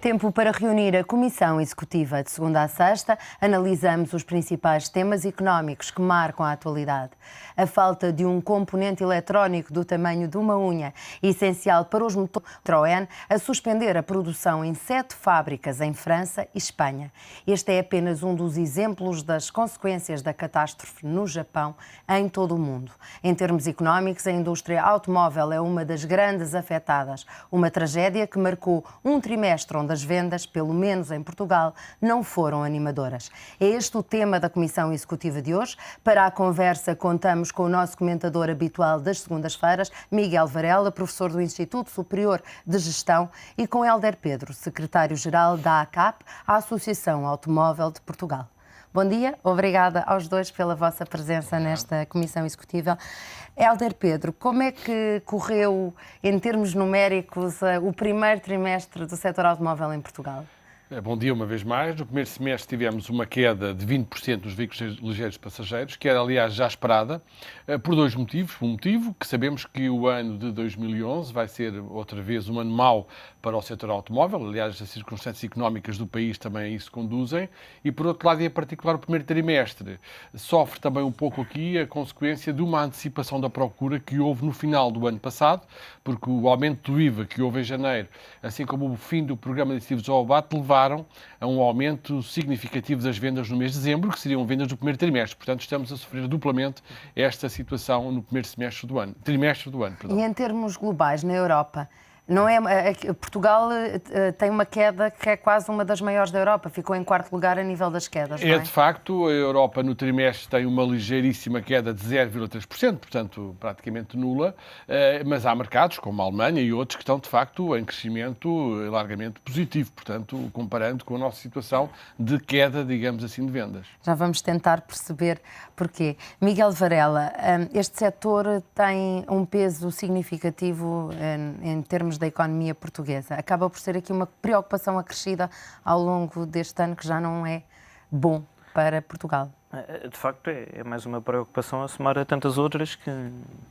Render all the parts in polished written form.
Tempo para reunir a Comissão Executiva. De segunda a sexta, analisamos os principais temas económicos que marcam a atualidade. A falta de um componente eletrónico do tamanho de uma unha, essencial para os motores Citroën, a suspender a produção em 7 fábricas em França e Espanha. Este é apenas um dos exemplos das consequências da catástrofe no Japão, em todo o mundo. Em termos económicos, a indústria automóvel é uma das grandes afetadas. Uma tragédia que marcou um trimestre onde as vendas, pelo menos em Portugal, não foram animadoras. É este o tema da Comissão Executiva de hoje. Para a conversa, contamos com o nosso comentador habitual das segundas-feiras, Miguel Varela, professor do Instituto Superior de Gestão, e com Hélder Pedro, secretário-geral da ACAP, a Associação Automóvel de Portugal. Bom dia, obrigada aos dois pela vossa presença nesta Comissão Executiva. Hélder Pedro, como é que correu, em termos numéricos, o primeiro trimestre do setor automóvel em Portugal? Bom dia uma vez mais. No primeiro semestre tivemos uma queda de 20% dos veículos ligeiros passageiros, que era, aliás, já esperada, por dois motivos. Um motivo, que sabemos que o ano de 2011 vai ser outra vez um ano mau para o setor automóvel, aliás, as circunstâncias económicas do país também a isso conduzem, e por outro lado, e em particular o primeiro trimestre, sofre também um pouco aqui a consequência de uma antecipação da procura que houve no final do ano passado, porque o aumento do IVA que houve em janeiro, assim como o fim do programa de incentivos ao abate, levaram a um aumento significativo das vendas no mês de dezembro, que seriam vendas do primeiro trimestre. Portanto, estamos a sofrer duplamente esta situação no primeiro trimestre do ano. E em termos globais, na Europa, não é, Portugal tem uma queda que é quase uma das maiores da Europa, ficou em quarto lugar a nível das quedas, não é? De facto, a Europa no trimestre tem uma ligeiríssima queda de 0,3%, portanto praticamente nula, mas há mercados como a Alemanha e outros que estão de facto em crescimento largamente positivo, portanto comparando com a nossa situação de queda, digamos assim, de vendas. Já vamos tentar perceber porquê. Miguel Varela, este setor tem um peso significativo em termos da economia portuguesa. Acaba por ser aqui uma preocupação acrescida ao longo deste ano que já não é bom para Portugal. De facto, é mais uma preocupação a somar a tantas outras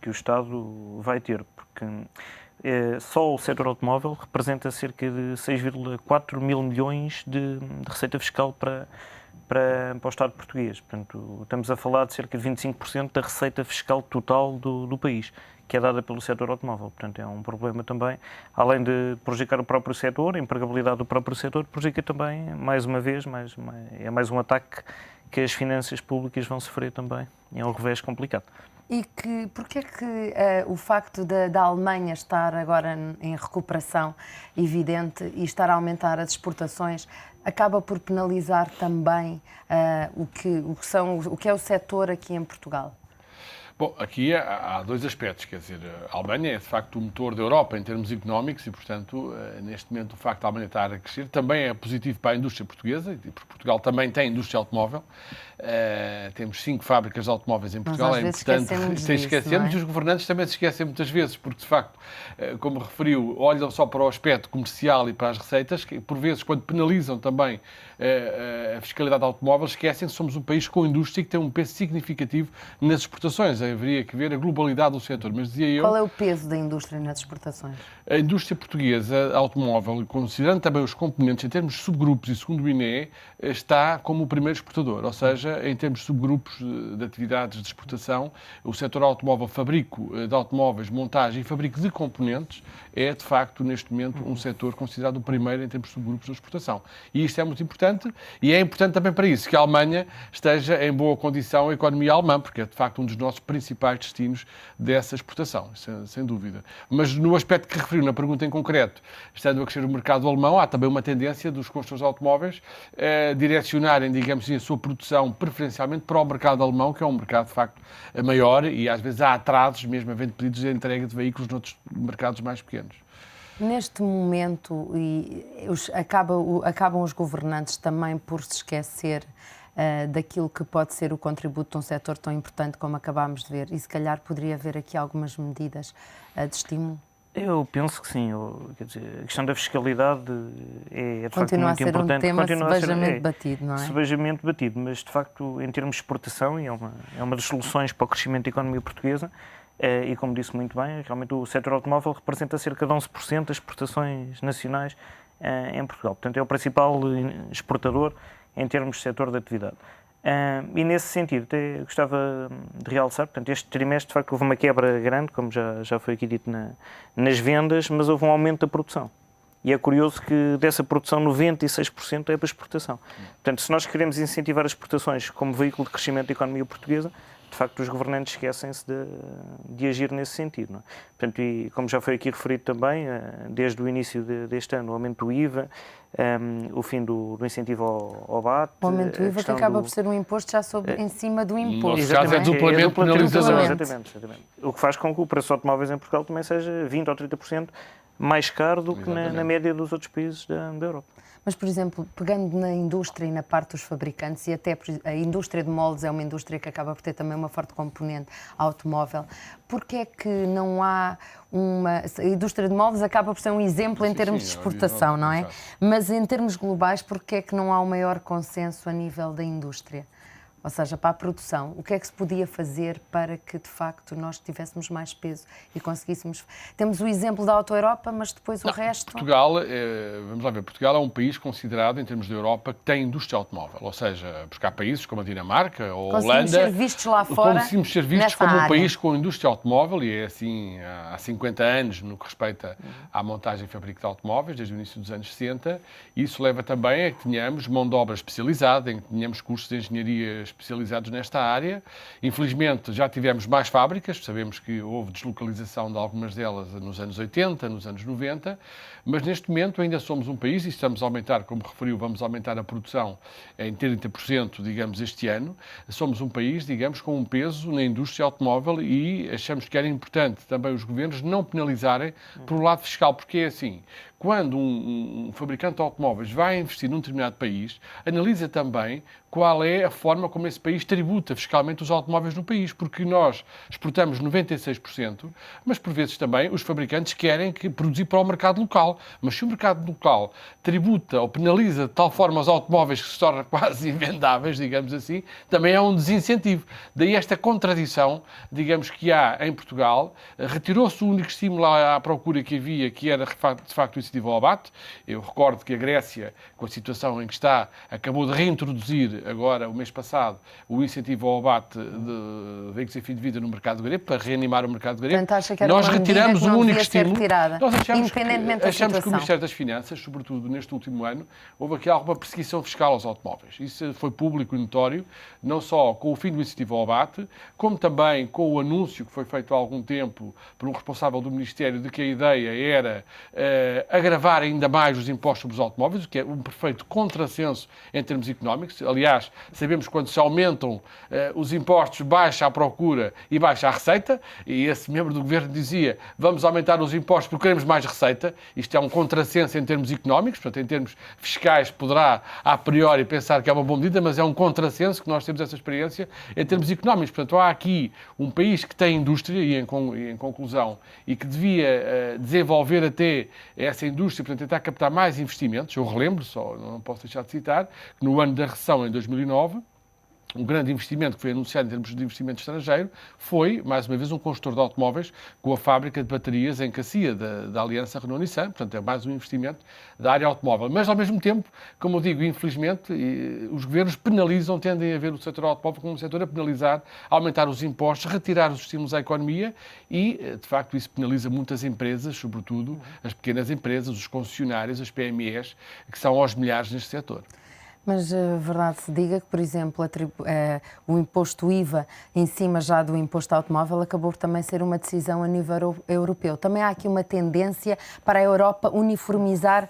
que o Estado vai ter, porque só o setor automóvel representa cerca de 6,4 mil milhões de receita fiscal para o Estado português. Portanto, estamos a falar de cerca de 25% da receita fiscal total do país, que é dada pelo setor automóvel. Portanto, é um problema também, além de prejudicar o próprio setor, a empregabilidade do próprio setor, prejudica também, mais uma vez, é mais um ataque que as finanças públicas vão sofrer também. É um revés complicado. E porquê é que o facto da Alemanha estar agora em recuperação evidente e estar a aumentar as exportações acaba por penalizar também o que é o setor aqui em Portugal? Bom, aqui há dois aspectos, quer dizer, a Alemanha é de facto o motor da Europa em termos económicos e, portanto, neste momento o facto de a Alemanha estar a crescer também é positivo para a indústria portuguesa, porque Portugal também tem indústria automóvel. Temos 5 fábricas de automóveis em Portugal, é importante esquecermos, e os governantes também se esquecem muitas vezes, porque de facto, como referiu, olham só para o aspecto comercial e para as receitas, que por vezes quando penalizam também a fiscalidade automóvel, esquecem que somos um país com indústria que tem um peso significativo nas exportações. Haveria que ver a globalidade do setor, mas dizia eu... Qual é o peso da indústria nas exportações? A indústria portuguesa automóvel, considerando também os componentes em termos de subgrupos e segundo o INE, está como o primeiro exportador, ou seja, em termos de subgrupos de atividades de exportação, o setor automóvel, fabrico de automóveis, montagem e fabrico de componentes, é de facto neste momento um setor considerado o primeiro em termos de subgrupos de exportação. E isto é muito importante, e é importante também para isso que a Alemanha esteja em boa condição a economia alemã, porque é de facto um dos nossos principais destinos dessa exportação, sem dúvida. Mas no aspecto que referiu na pergunta em concreto, estando a crescer o mercado alemão, há também uma tendência dos construtores de automóveis direcionarem, digamos assim, a sua produção preferencialmente para o mercado alemão, que é um mercado de facto maior e às vezes há atrasos, mesmo havendo pedidos de entrega de veículos noutros mercados mais pequenos. Neste momento, acabam os governantes também por se esquecer daquilo que pode ser o contributo de um setor tão importante como acabámos de ver, e se calhar poderia haver aqui algumas medidas de estímulo? Eu penso que sim. Quer dizer, a questão da fiscalidade é de facto muito importante. Continua a ser um tema sebejamente debatido, não é? Sebejamente debatido, mas de facto, em termos de exportação, é uma das soluções para o crescimento da economia portuguesa. E como disse muito bem, realmente o setor automóvel representa cerca de 11% das exportações nacionais em Portugal. Portanto, é o principal exportador em termos de setor de atividade. E nesse sentido, até gostava de realçar, portanto, este trimestre, de facto, houve uma quebra grande, como já foi aqui dito, nas vendas, mas houve um aumento da produção. E é curioso que dessa produção 96% é para exportação. Portanto, se nós queremos incentivar as exportações como veículo de crescimento da economia portuguesa, de facto os governantes esquecem-se de agir nesse sentido. Não é? Portanto, e como já foi aqui referido também, desde o início deste ano, o aumento do IVA, o fim do incentivo ao VAT. O aumento do IVA que acaba por ser um imposto já em cima do imposto. No caso é duplamente penalizador. Exatamente. O que faz com que o preço de automóveis em Portugal também seja 20% ou 30% mais caro do que na média dos outros países da Europa. Mas, por exemplo, pegando na indústria e na parte dos fabricantes, e até a indústria de moldes é uma indústria que acaba por ter também uma forte componente automóvel, porque é que não há uma... A indústria de moldes acaba por ser um exemplo em termos de exportação, não é? Mas em termos globais, porque é que não há um maior consenso a nível da indústria? Ou seja, para a produção, o que é que se podia fazer para que, de facto, nós tivéssemos mais peso e conseguíssemos... Temos o exemplo da Auto Europa, mas depois o resto... Portugal, vamos lá ver, Portugal é um país considerado, em termos da Europa, que tem indústria automóvel. Ou seja, porque há países como a Dinamarca ou a Holanda... Conseguimos ser vistos lá fora conseguimos ser vistos como um país com indústria automóvel, e é assim há 50 anos no que respeita à montagem e fabrico de automóveis, desde o início dos anos 60. Isso leva também a que tenhamos mão de obra especializada, em que tenhamos cursos de engenharia especializados nesta área. Infelizmente, já tivemos mais fábricas, sabemos que houve deslocalização de algumas delas nos anos 80, nos anos 90, mas neste momento ainda somos um país e estamos a aumentar, como referiu, vamos aumentar a produção em 30%, digamos, este ano. Somos um país, digamos, com um peso na indústria automóvel e achamos que era importante também os governos não penalizarem por lado fiscal, porque é assim, quando um fabricante de automóveis vai investir num determinado país, analisa também qual é a forma como esse país tributa fiscalmente os automóveis no país, porque nós exportamos 96%, mas por vezes também os fabricantes querem produzir para o mercado local, mas se o mercado local tributa ou penaliza de tal forma os automóveis que se tornam quase invendáveis, digamos assim, também é um desincentivo. Daí esta contradição, digamos, que há em Portugal. Retirou-se o único estímulo à procura que havia, que era de facto o incentivo ao abate. Eu recordo que a Grécia, com a situação em que está, acabou de reintroduzir agora, o mês passado, o incentivo ao abate de veículos sem fim de vida no mercado grego, para reanimar o mercado grego. Portanto, acha que era nós retiramos o único estímulo. Nós achamos que o Ministério das Finanças, sobretudo neste último ano, houve aqui alguma perseguição fiscal aos automóveis. Isso foi público e notório, não só com o fim do incentivo ao abate, como também com o anúncio que foi feito há algum tempo por um responsável do Ministério de que a ideia era agravar ainda mais os impostos sobre os automóveis, o que é um perfeito contrassenso em termos económicos. Aliás, sabemos que quando se aumentam os impostos, baixa a procura e baixa a receita, e esse membro do governo dizia vamos aumentar os impostos porque queremos mais receita. Isto é um contrassenso em termos económicos, portanto, em termos fiscais poderá, a priori, pensar que é uma boa medida, mas é um contrassenso que nós temos essa experiência em termos económicos. Portanto, há aqui um país que tem indústria, e em conclusão, e que devia desenvolver até essa indústria para tentar captar mais investimentos. Eu relembro, só não posso deixar de citar, que no ano da recessão, em 2009, um grande investimento que foi anunciado em termos de investimento estrangeiro foi, mais uma vez, um construtor de automóveis com a fábrica de baterias em Cacia, da aliança Renault-Nissan. Portanto, é mais um investimento da área automóvel. Mas, ao mesmo tempo, como eu digo, infelizmente, os governos penalizam, tendem a ver o setor automóvel como um setor a penalizar, a aumentar os impostos, retirar os estímulos à economia e, de facto, isso penaliza muitas empresas, sobretudo as pequenas empresas, os concessionários, as PMEs, que são aos milhares neste setor. Mas a verdade se diga que, por exemplo, o imposto IVA em cima já do imposto automóvel acabou por também ser uma decisão a nível europeu. Também há aqui uma tendência para a Europa uniformizar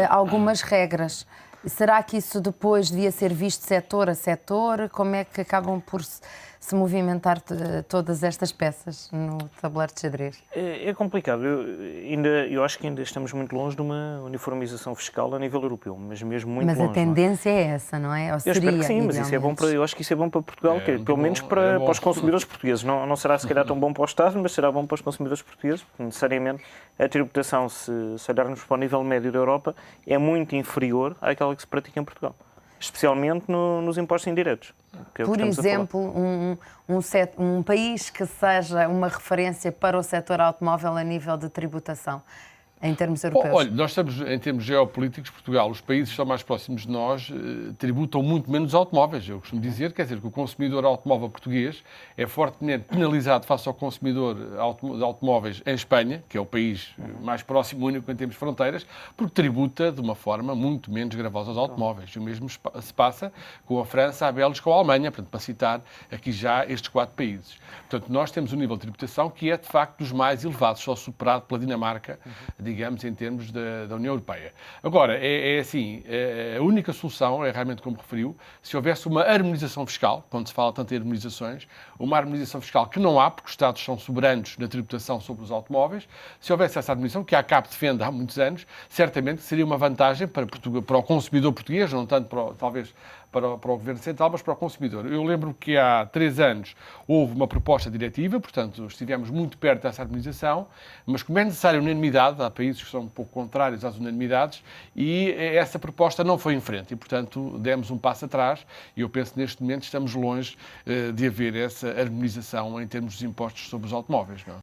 algumas regras. Será que isso depois devia ser visto setor a setor? Como é que acabam por se movimentar todas estas peças no tabuleiro de xadrez? É complicado. Eu acho que ainda estamos muito longe de uma uniformização fiscal a nível europeu, mas mesmo muito longe. Mas a tendência é essa, não é? Ou eu espero que sim, mas isso é bom eu acho que isso é bom para Portugal, pelo menos para os consumidores portugueses. Não será se calhar tão bom para o Estado, mas será bom para os consumidores portugueses, porque necessariamente a tributação, se olharmos para o nível médio da Europa, é muito inferior àquela que se pratica em Portugal. Especialmente nos impostos indiretos. Por exemplo, um país que seja uma referência para o setor automóvel a nível de tributação. em termos europeus? Olha, nós estamos, em termos geopolíticos, Portugal, os países que estão mais próximos de nós tributam muito menos automóveis. Eu costumo dizer, quer dizer, que o consumidor automóvel português é fortemente penalizado face ao consumidor de automóveis em Espanha, que é o país mais próximo, único em termos de fronteiras, porque tributa de uma forma muito menos gravosa aos automóveis. E o mesmo se passa com a França, a Bélgica ou a Alemanha, portanto, para citar aqui já estes 4 países. Portanto, nós temos um nível de tributação que é, de facto, dos mais elevados, só superado pela Dinamarca, digamos, em termos da União Europeia. Agora, assim, a única solução é realmente, como referiu, se houvesse uma harmonização fiscal, quando se fala tanto em harmonizações, uma harmonização fiscal que não há, porque os Estados são soberanos na tributação sobre os automóveis, se houvesse essa harmonização, que a ACAP defende há muitos anos, certamente seria uma vantagem para o consumidor português, não tanto, talvez, para o Governo Central, mas para o consumidor. Eu lembro que há 3 anos houve uma proposta diretiva, portanto, estivemos muito perto dessa harmonização, mas como é necessária unanimidade, há países que são um pouco contrários às unanimidades, e essa proposta não foi em frente, e, portanto, demos um passo atrás, e eu penso que neste momento estamos longe de haver essa harmonização em termos dos impostos sobre os automóveis. Não é?